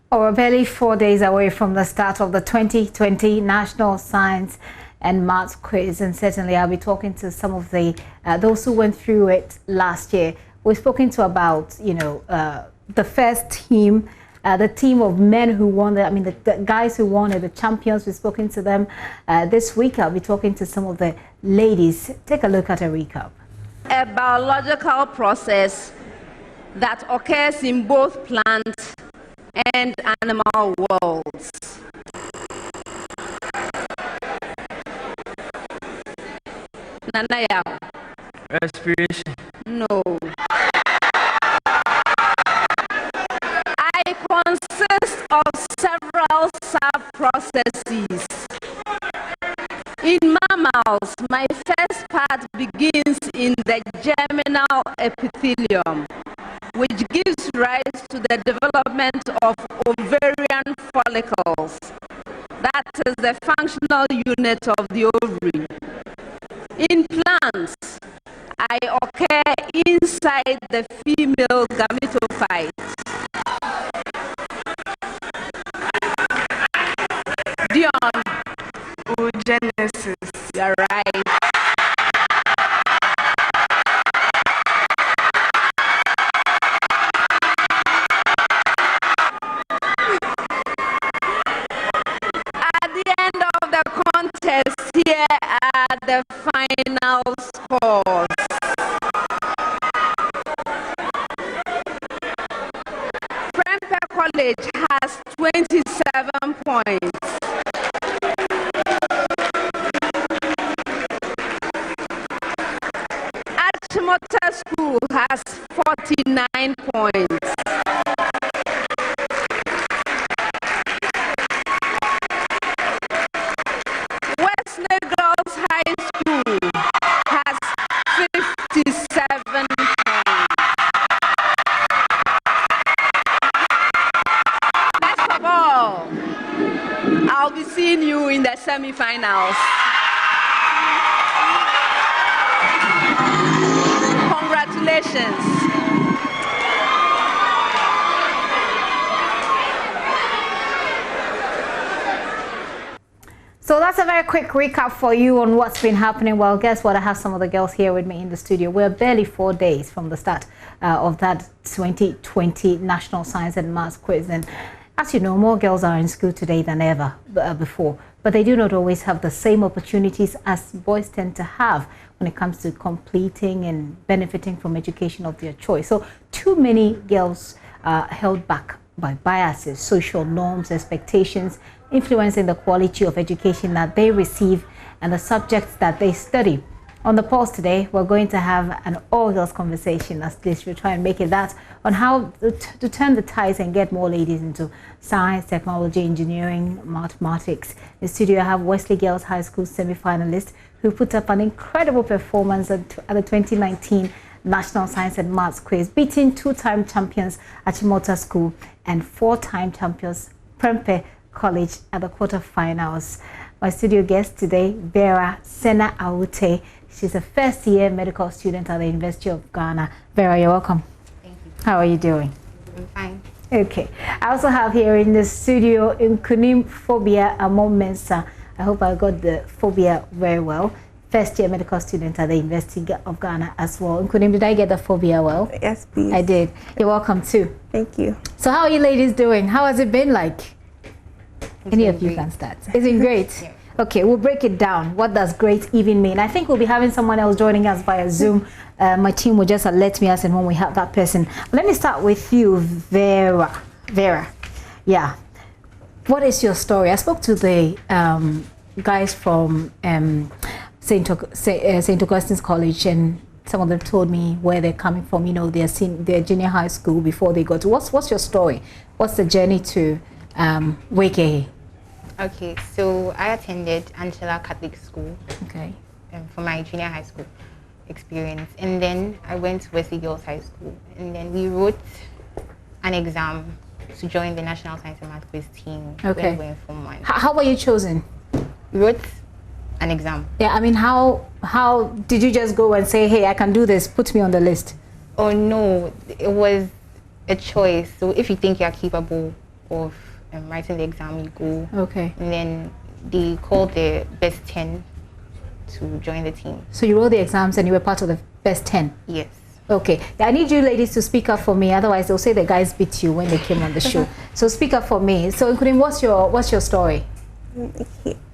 Oh, we're barely 4 days away from the start of the 2020 National Science and Maths Quiz, and certainly I'll be talking to some of the those who went through it last year. We've spoken to about the first team, the team of men who won the guys who won it, the champions. We've spoken to them this week. I'll be talking to some of the ladies. Take a look at a recap. A biological process that occurs in both plant and animal worlds. Nanaya. Respiration. No. I consist of several sub-processes. In mammals, my first part begins in the germinal epithelium, which gives rise to the development of ovarian follicles. That is the functional unit of the ovary. In plants, I occur inside the female gametophyte. Dion. Oogenesis. You're right. At the end of the contest, here are the final scores. Prempeh College has 27 points. Achimota School has 49 points. Wesley Girls High School has 57 points. Best of all, I'll be seeing you in the semi-finals. Congratulations. So that's a very quick recap for you on what's been happening. Well, guess what? I have some of the girls here with me in the studio. We're barely 4 days from the start of that 2020 National Science and Maths Quiz. And as you know, more girls are in school today than ever before. But they do not always have the same opportunities as boys tend to have when it comes to completing and benefiting from education of their choice. So too many girls are held back by biases, social norms, expectations, influencing the quality of education that they receive and the subjects that they study. On the pulse today, we're going to have an all-girls conversation, as least we'll try and make it that, on how to turn the tides and get more ladies into science, technology, engineering, mathematics. In the studio, I have Wesley Girls High School semi-finalists who put up an incredible performance at the 2019 National Science and Maths Quiz, beating two-time champions Achimota School and four-time champions Prempeh College at the quarterfinals. My studio guest today, Vera Sena Aute. She's a first-year medical student at the University of Ghana. Vera, you're welcome. Thank you. How are you doing? I'm fine. Okay. I also have here in the studio Nkunim Phobia Amon Mensah. I hope I got the phobia very well. First-year medical student at the University of Ghana as well. Nkunim, did I get the phobia well? Yes, please. I did. You're welcome too. Thank you. So how are you ladies doing? How has it been like? Any of you great. can start. It's been great. Yeah. Okay, we'll break it down. What does great even mean? I think we'll be having someone else joining us via Zoom. My team will just alert me as and when we have that person. Let me start with you, Vera. Vera, yeah. What is your story? I spoke to the guys from St. Augustine's College, and some of them told me where they're coming from. You know, they're junior high school before they go to. What's your story? What's the journey to Wake? Okay, so I attended Angela Catholic School. Okay. For my junior high school experience, and then I went to Wesley Girls High School, and then we wrote an exam to join the National Science and Math Quiz team. Okay. When we were in Form 1. How were you chosen? We wrote an exam. Yeah, I mean, how did you just go and say, hey, I can do this, put me on the list? Oh no, it was a choice. So if you think you're capable, of writing the exam, you go. Okay. And then they called the best 10 to join the team. So you wrote the exams and you were part of the best 10? Yes. Okay. I need you ladies to speak up for me, otherwise they'll say the guys beat you when they came on the show. So speak up for me. So Nkunim, what's your story?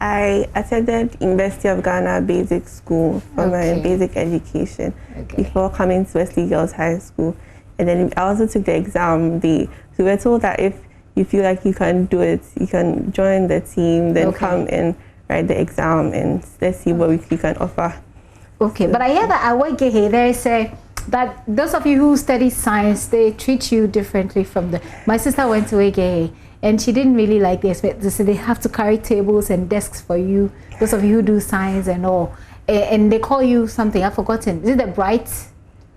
I attended University of Ghana Basic School for my basic education before coming to Wesley Girls High School. And then I also took the exam. So we were told that if you feel like you can do it, you can join the team, then come and write the exam, and let's see what you can offer. Okay, but I hear that at Wegehe, they say that those of you who study science, they treat you differently from my sister went to Wegehe, and she didn't really like this. They said they have to carry tables and desks for you, those of you who do science and all. And they call you something, I've forgotten. Is it the bright?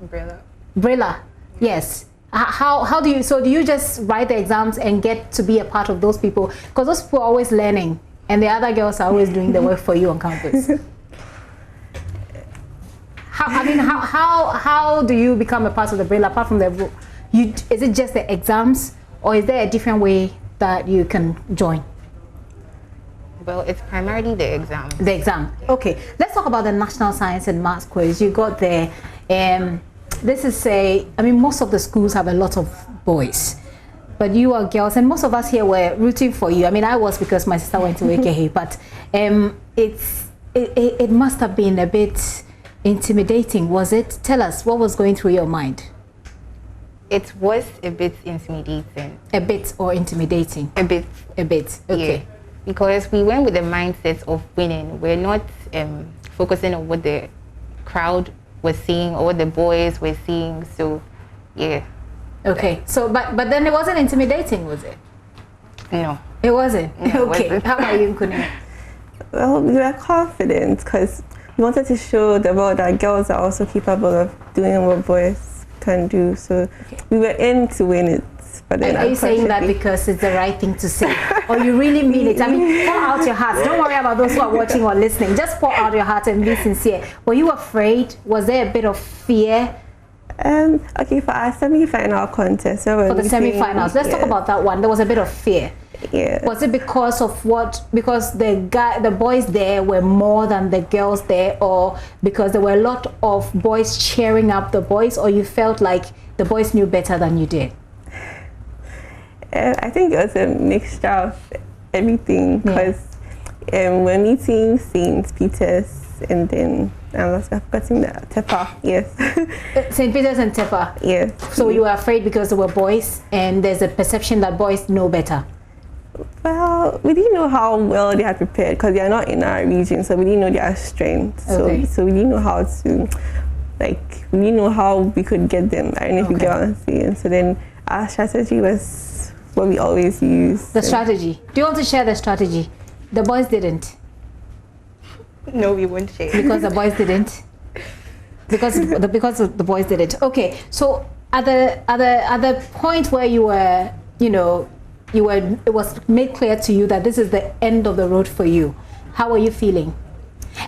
Umbrella. Umbrella, yes. How do you, so do you just write the exams and get to be a part of those people? Because those people are always learning, and the other girls are always doing the work for you on campus. How do you become a part of the umbrella, apart from is it just the exams, or is there a different way that you can join? Well, it's primarily the exam. The exam. Okay, let's talk about the National Science and Maths quiz. You got there. This is most of the schools have a lot of boys, but you are girls, and most of us here were rooting for you. I mean, I was, because my sister went to AKH, but it must have been a bit intimidating, was it? Tell us, what was going through your mind? It was a bit intimidating. A bit or intimidating? A bit. A bit, okay. Yeah, because we went with the mindset of winning. We're not focusing on what the crowd was seeing or what the boys were seeing, so yeah. Okay, so but then it wasn't intimidating, was it? No. It wasn't? No, okay, it wasn't. How about you, Nkunim? Well, we were confident because we wanted to show the world that girls are also capable of doing what boys can do. So we were in to win it. But then are you saying that because it's the right thing to say? Or you really mean it? I mean, pour out your heart. Don't worry about those who are watching or listening. Just pour out your heart and be sincere. Were you afraid? Was there a bit of fear? Okay, for our semi-final contest. So for the semi-finals, let's talk about that one. There was a bit of fear. Yeah. Was it because of what? Because the boys there were more than the girls there, or because there were a lot of boys cheering up the boys, or you felt like the boys knew better than you did? I think it was a mixture of everything, because we're meeting St. Peter's, and then I've forgotten that Tepa, yes. St. Peter's and Tepa. Yes. So you were afraid because there were boys, and there's a perception that boys know better. Well, we didn't know how well they had prepared, because they are not in our region, so we didn't know their strength. Okay. So we didn't know how to, we didn't know how we could get them. I don't know if you get what I'm saying. So then our strategy was what we always use. The strategy. Do you want to share the strategy? The boys didn't. No, we won't share. Because the boys didn't. Because the boys didn't. Okay. So at the point where you were, it was made clear to you that this is the end of the road for you. How are you feeling?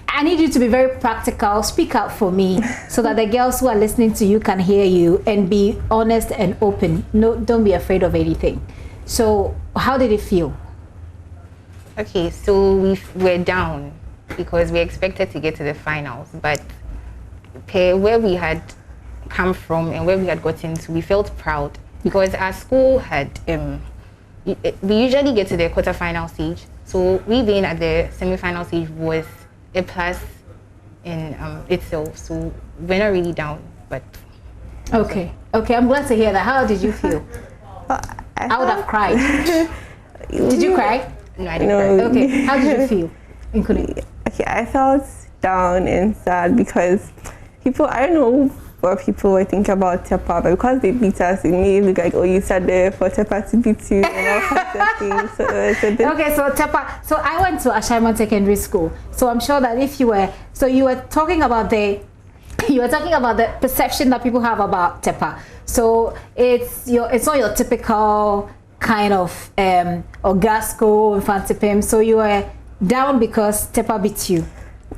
I need you to be very practical. Speak out for me so that the girls who are listening to you can hear you, and be honest and open. No, don't be afraid of anything. So how did it feel? Okay, so we were down because we expected to get to the finals, but where we had come from and where we had gotten to, we felt proud because our school had we usually get to the quarterfinal stage, so we being at the semi-final stage was a plus in itself. So we're not really down, but okay, I'm glad to hear that. How did you feel? I would have cried. Did you cry? No, I didn't cry. Okay, how did you feel? Okay, I felt down and sad because people, I don't know what people were thinking about Tepa, but because they beat us, it made it look like, oh, you sat there for Tepa to beat you and all kinds of things. So it's a bit. Okay, so Tepa, so I went to Ashaiman Secondary School, so I'm sure that if you were, so you were talking about the perception that people have about Tepa. So it's not your typical kind of Ogasco, Infantipim. So you were down because Tepa beat you.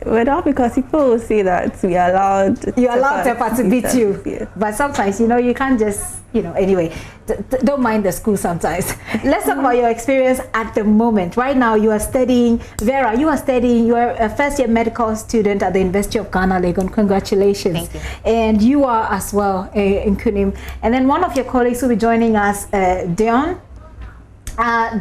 Well, not because people will say that we are allowed. You're allowed Tepa to beat you. Yeah. But sometimes, you can't just, anyway, don't mind the school sometimes. Let's talk about your experience at the moment. Right now, you are studying, Vera, you are a first-year medical student at the University of Ghana, Legon. Congratulations. Thank you. And you are as well in Kunim. And then one of your colleagues will be joining us, Dion.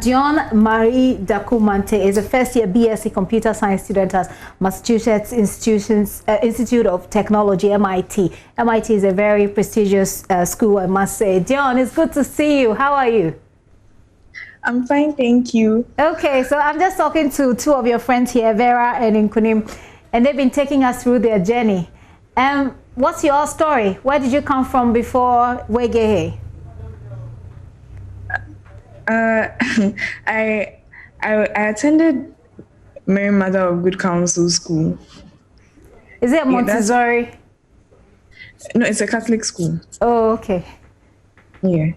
Dion Marie Dakumante is a first-year BSc Computer Science student at Massachusetts Institute of Technology, MIT. MIT is a very prestigious school, I must say. Dion, it's good to see you. How are you? I'm fine, thank you. Okay, so I'm just talking to two of your friends here, Vera and Nkunim, and they've been taking us through their journey. What's your story? Where did you come from before Wegehe? I attended Mary Mother of Good Counsel School. Is it a Montessori? No, it's a Catholic school. Oh, okay. Yeah.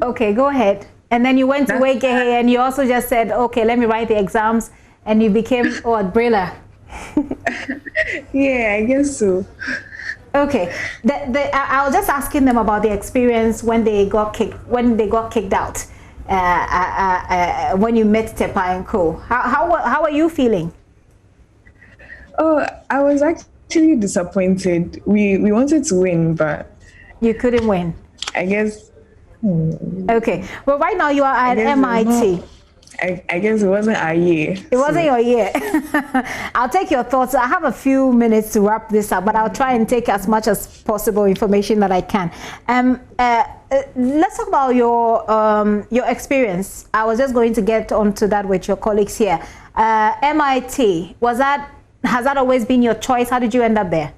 Okay, go ahead. And then you went to Wegehe and you also just said, okay, let me write the exams, and you became what, Brilla? Yeah, I guess so. Okay. I was just asking them about the experience when they got kicked out. When you met Tepa and Co. How are you feeling? Oh, I was actually disappointed. We wanted to win, but you couldn't win. I guess. Okay. Well, right now you are at MIT. I guess it wasn't our year. It wasn't your year. I'll take your thoughts. I have a few minutes to wrap this up, but I'll try and take as much as possible information that I can. Let's talk about your experience. I was just going to get onto that with your colleagues here. MIT, has that always been your choice? How did you end up there?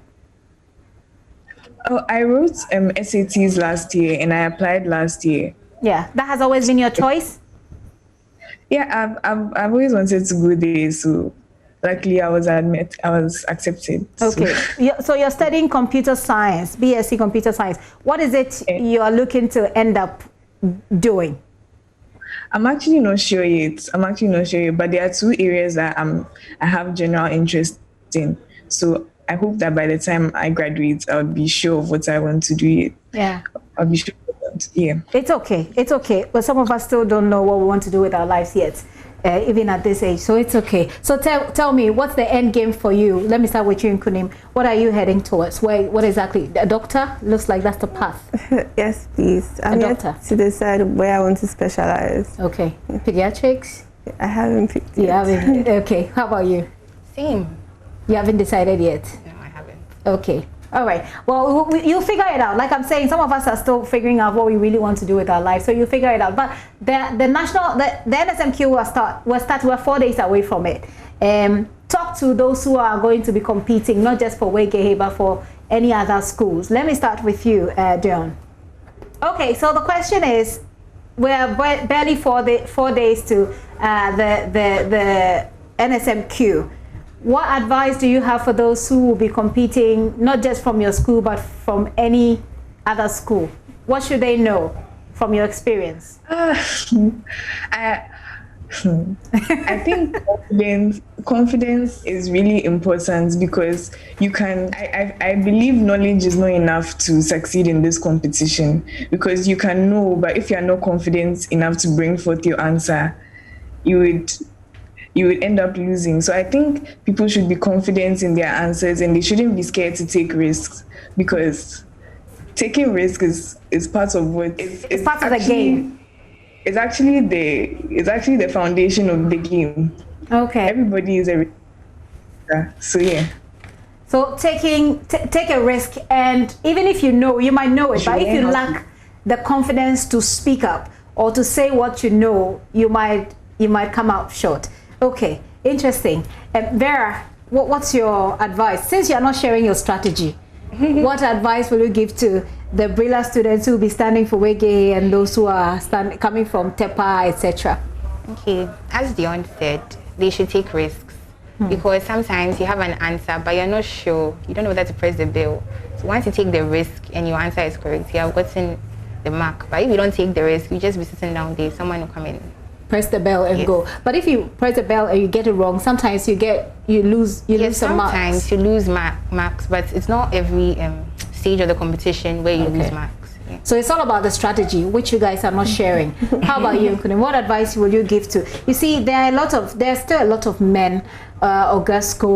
Oh, I wrote SATs last year and I applied last year. Yeah, that has always been your choice? Yeah, I've always wanted to go there, so luckily I was accepted. Okay, so you're studying computer science, BSc Computer Science. What is it you are looking to end up doing? I'm actually not sure yet. But there are two areas that I have general interest in. So I hope that by the time I graduate, I'll be sure of what I want to do. Yeah. I'll be sure. Yeah. It's okay. But some of us still don't know what we want to do with our lives yet, even at this age. So it's okay. So tell me, what's the end game for you? Let me start with you, Nkunim. What are you heading towards? What exactly? A doctor? Looks like that's the path. Yes, please. I'm yet to decide where I want to specialize. Okay. Pediatrics? I haven't picked You yet. haven't? Okay. How about you? Same. You haven't decided yet? No, I haven't. Okay. All right. Well, you'll figure it out. Like I'm saying, some of us are still figuring out what we really want to do with our lives. So you figure it out. But the NSMQ we're 4 days away from it. Talk to those who are going to be competing, not just for Wegehe, but for any other schools. Let me start with you, Dion. Okay. So the question is, we're barely 4 days to the NSMQ. What advice do you have for those who will be competing, not just from your school, but from any other school? What should they know from your experience? I think confidence is really important because you can, I believe knowledge is not enough to succeed in this competition, because you can know, but if you're not confident enough to bring forth your answer, you would end up losing. So I think people should be confident in their answers and they shouldn't be scared to take risks, because taking risks is part of what it's part of the game. It's actually the foundation of the game. Okay. Everybody is a risk. So yeah. So take a risk, and even if you know, you might know it, but if you lack the confidence to speak up or to say what you know, you might come out short. Okay, interesting. Vera, what's your advice? Since you're not sharing your strategy, what advice will you give to the Brilla students who will be standing for Wegehe and those who are coming from Tepa, etc.? Okay, as Dion said, they should take risks, because sometimes you have an answer, but you're not sure. You don't know whether to press the bell. So once you take the risk and your answer is correct, you have gotten the mark. But if you don't take the risk, you just be sitting down there, someone will come in. press the bell and go. But if you press the bell and you get it wrong, sometimes you lose some marks. Sometimes you lose marks, but it's not every stage of the competition where you lose marks. Yeah. So it's all about the strategy, which you guys are not sharing. How about you, Nkunim? What advice would you give to? You see, there's still a lot of men. Augusto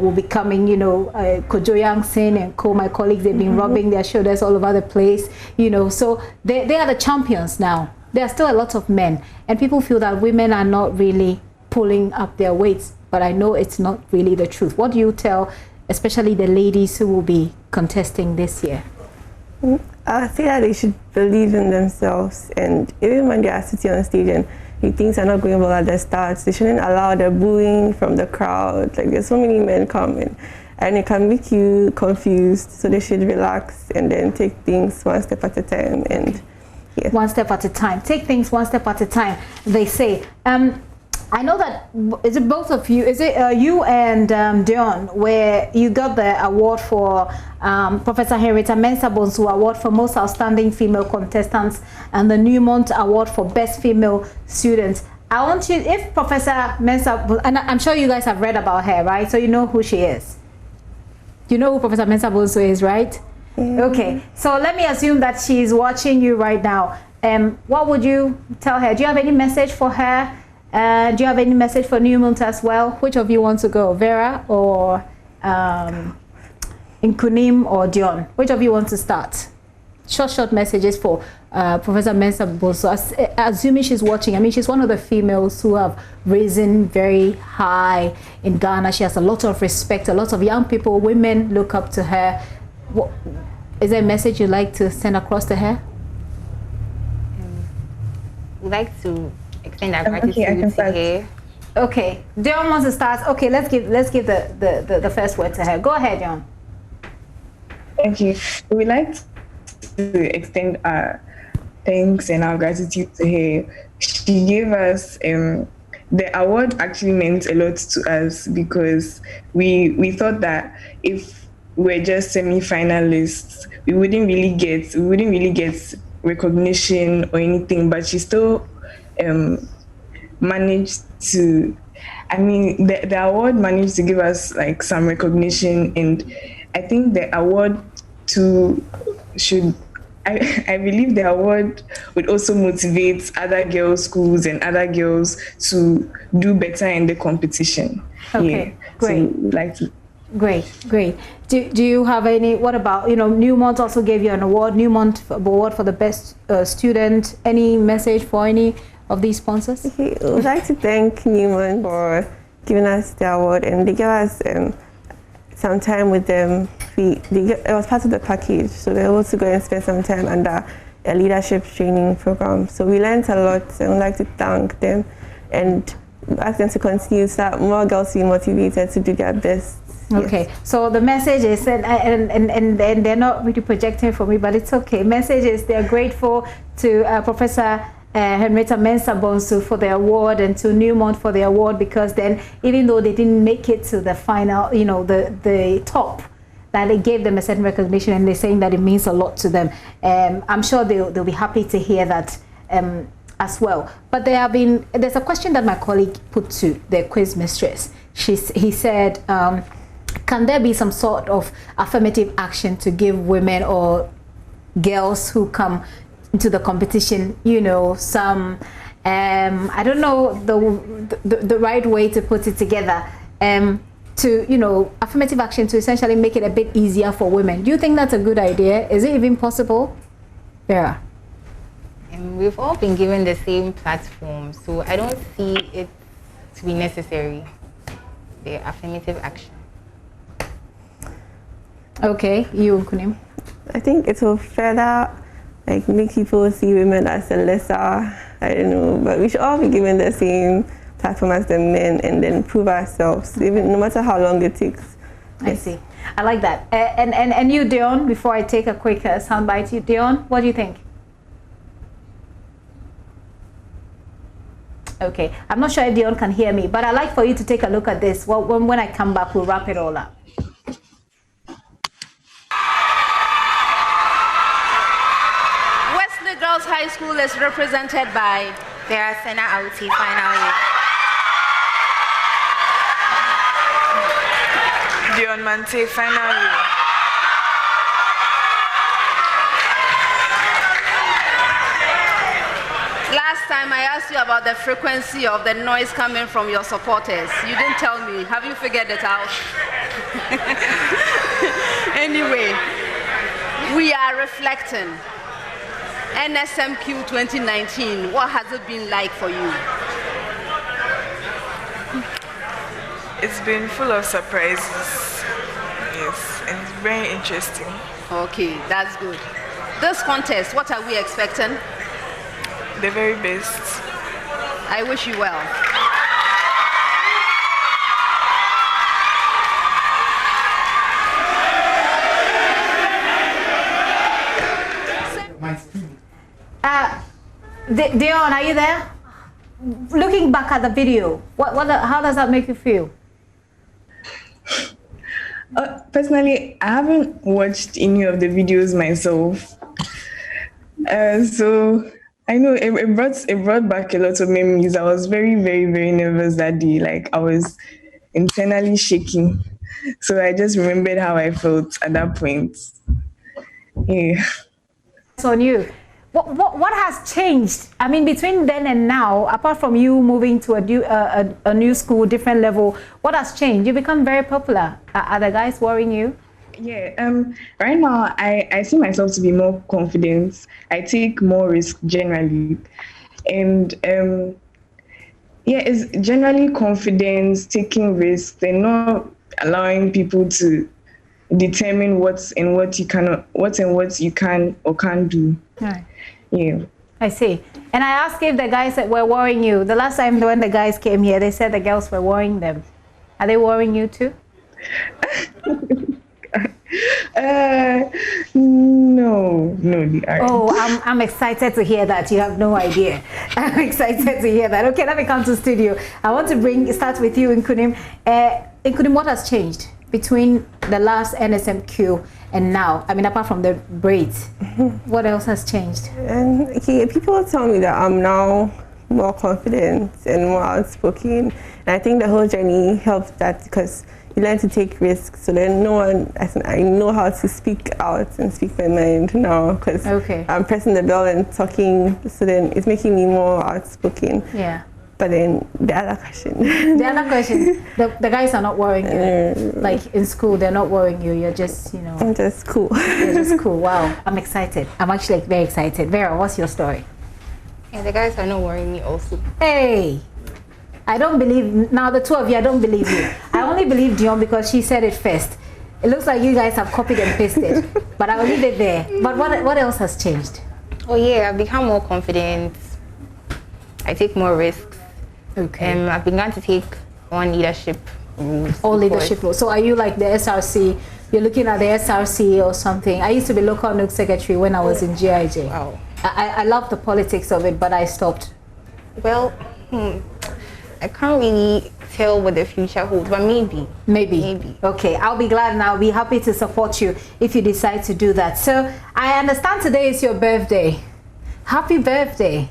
will be coming, you know, Kojo Yang-sin and Co, my colleagues, they've been rubbing their shoulders all over the place, you know, so they are the champions now. There are still a lot of men, and people feel that women are not really pulling up their weights, but I know it's not really the truth. What do you tell, especially the ladies who will be contesting this year? I feel that they should believe in themselves, and even when they are sitting on stage and things are not going well at the start, they shouldn't allow the booing from the crowd. Like, there's so many men coming and it can make you confused, so they should relax and then take things one step at a time. And yeah. One step at a time. Take things one step at a time, they say. I know that, is it both of you, is it you and Dion, where you got the award for Professor Henrietta Mensah-Bonsu Award for Most Outstanding Female Contestants and the Newmont Award for Best Female Students. I want you, if Professor Mensah, and I'm sure you guys have read about her, right? So you know who she is. You know who Professor Mensah-Bonsu is, right? Okay, so let me assume that she's watching you right now. What would you tell her? Do you have any message for her? Do you have any message for Newmont as well? Which of you wants to go, Vera or Nkunim or Dion? Which of you wants to start? Short messages for Professor Mensah-Bonsu. Assuming she's watching, I mean, she's one of the females who have risen very high in Ghana. She has a lot of respect. A lot of young people, women look up to her. What, is there a message you'd like to send across to her? We'd like to extend our gratitude to her. Okay, Dion wants to start. Okay, let's give the first word to her. Go ahead, Dion. Thank you. We'd like to extend our thanks and our gratitude to her. She gave us the award actually meant a lot to us because we thought that if we're just semi-finalists, we wouldn't really get recognition or anything, but she still managed to, I mean, the award managed to give us like some recognition, and I think the award I believe the award would also motivate other girls' schools and other girls to do better in the competition. Okay, great. So like to, Great. Do you have any, what about, you know, Newmont also gave you an award, Newmont Award for the best student. Any message for any of these sponsors? Okay, I would like to thank Newmont for giving us the award, and they gave us some time with them. It was part of the package, so they were able to go and spend some time under a leadership training program. So we learned a lot, and I'd like to thank them and ask them to continue so that more girls feel motivated to do their best. Okay, yes. So the message is, and they're not really projecting for me, but it's okay. Message is they're grateful to Professor Henrietta Mensah-Bonsu for the award and to Newmont for the award, because then even though they didn't make it to the final, you know, the top, that it gave them a certain recognition, and they're saying that it means a lot to them. I'm sure they'll be happy to hear that as well. But there's a question that my colleague put to the quiz mistress. He said, can there be some sort of affirmative action to give women or girls who come into the competition, you know, some, I don't know the right way to put it together, to, you know, affirmative action to essentially make it a bit easier for women. Do you think that's a good idea? Is it even possible? Yeah. We've all been given the same platform, so I don't see it to be necessary, the affirmative action. Okay, you, Nkunim. I think it will further like make people see women as a lesser, I don't know, but we should all be given the same platform as the men, and then prove ourselves, even no matter how long it takes. I see. I like that. And you, Dion, before I take a quick soundbite, you, Dion, what do you think? Okay, I'm not sure if Dion can hear me, but I'd like for you to take a look at this. Well, when I come back, we'll wrap it all up. Wesley Girls High School is represented by Vera Sena Auti, final year. Dion Mante, final year. Last time I asked you about the frequency of the noise coming from your supporters. You didn't tell me. Have you figured it out? Anyway, we are reflecting. NSMQ 2019, what has it been like for you? It's been full of surprises. Yes, and it's very interesting. Okay, that's good. This contest, what are we expecting? The very best. I wish you well. Dion, are you there? Looking back at the video, how does that make you feel? Personally, I haven't watched any of the videos myself. So I know it brought back a lot of memories. I was very, very, very nervous that day. Like I was internally shaking. So I just remembered how I felt at that point. Yeah. It's on you. What has changed? I mean, between then and now, apart from you moving to a new school, different level, what has changed? You become very popular. Are the guys worrying you? Yeah. Right now, I see myself to be more confident. I take more risk generally, and it's generally confidence, taking risks, and not allowing people to determine what you can or can't do. Right. Yeah. I see. And I asked if the guys that were worrying you. The last time when the guys came here, they said the girls were worrying them. Are they worrying you too? No, they aren't. Oh, I'm excited to hear that. You have no idea. I'm excited to hear that. Okay, let me come to studio. I want to start with you, Nkunim. Nkunim, what has changed between the last NSMQ and now? I mean, apart from the braids, what else has changed? People tell me that I'm now more confident and more outspoken. And I think the whole journey helped that because you learn to take risks. So then I know how to speak out and speak my mind now because I'm pressing the bell and talking. So then it's making me more outspoken. Yeah. But then the other question. The guys are not worrying you. Like in school, they're not worrying you. You're just, I'm just cool. You're just cool. Wow. I'm excited. I'm actually very excited. Vera, what's your story? Yeah, the guys are not worrying me also. Hey. I don't believe, now the two of you, I don't believe you. I only believe Dion because she said it first. It looks like you guys have copied and pasted, but I will leave it there. But what else has changed? Oh yeah, I've become more confident. I take more risks. Okay. I've begun to take on leadership roles. All leadership roles. So are you like the SRC? You're looking at the SRC or something? I used to be local NUC secretary when I was in GIJ. Wow. I love the politics of it, but I stopped. Well, I can't really tell what the future holds, but maybe. Okay, I'll be glad and I'll be happy to support you if you decide to do that. So I understand today is your birthday. Happy birthday.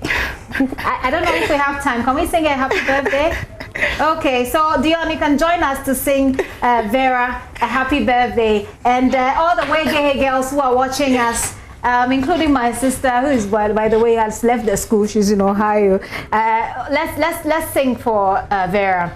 I don't know if we have time. Can we sing a happy birthday? Okay, so Dion, you can join us to sing Vera a happy birthday. And all the way gay girls who are watching us, including my sister, who is by the way has left the school. She's in Ohio. Let's sing for Vera.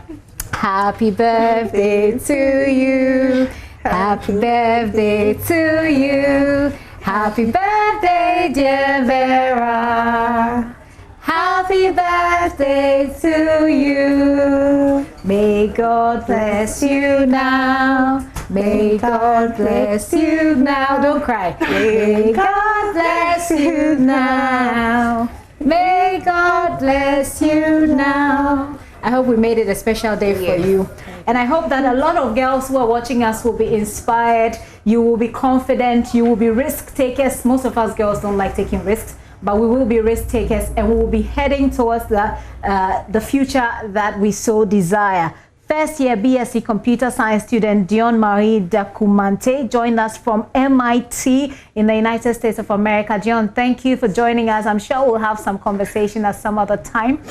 Happy birthday to you. Happy birthday to you. Happy birthday, dear Vera. Happy birthday to you. May God bless you now. May God bless you now. Don't cry. May God bless you now. May God bless you now. I hope we made it a special day for you. And I hope that a lot of girls who are watching us will be inspired. You will be confident. You will be risk takers. Most of us girls don't like taking risks, but we will be risk takers and we will be heading towards the future that we so desire. First year BSc Computer Science student Dion Marie Dacumante joined us from MIT in the United States of America. Dion, thank you for joining us. I'm sure we'll have some conversation at some other time.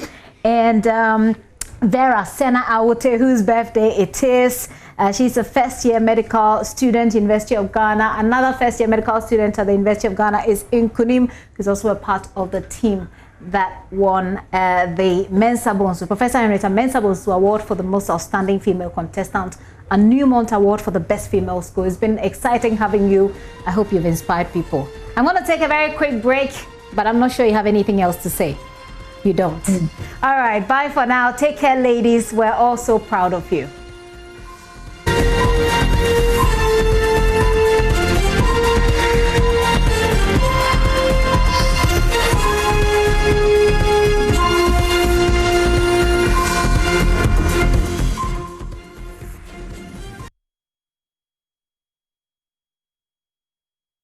And Vera Sena Awote, whose birthday it is. She's a first-year medical student, University of Ghana. Another first-year medical student at the University of Ghana is Nkunim, who's also a part of the team that won the Mensa Bonsu, Professor Henrietta Mensa Bonsu Award for the most outstanding female contestant, a Newmont Award for the best female school. It's been exciting having you. I hope you've inspired people. I'm going to take a very quick break, but I'm not sure you have anything else to say. You don't. All right, bye for now. Take care, ladies. We're all so proud of you.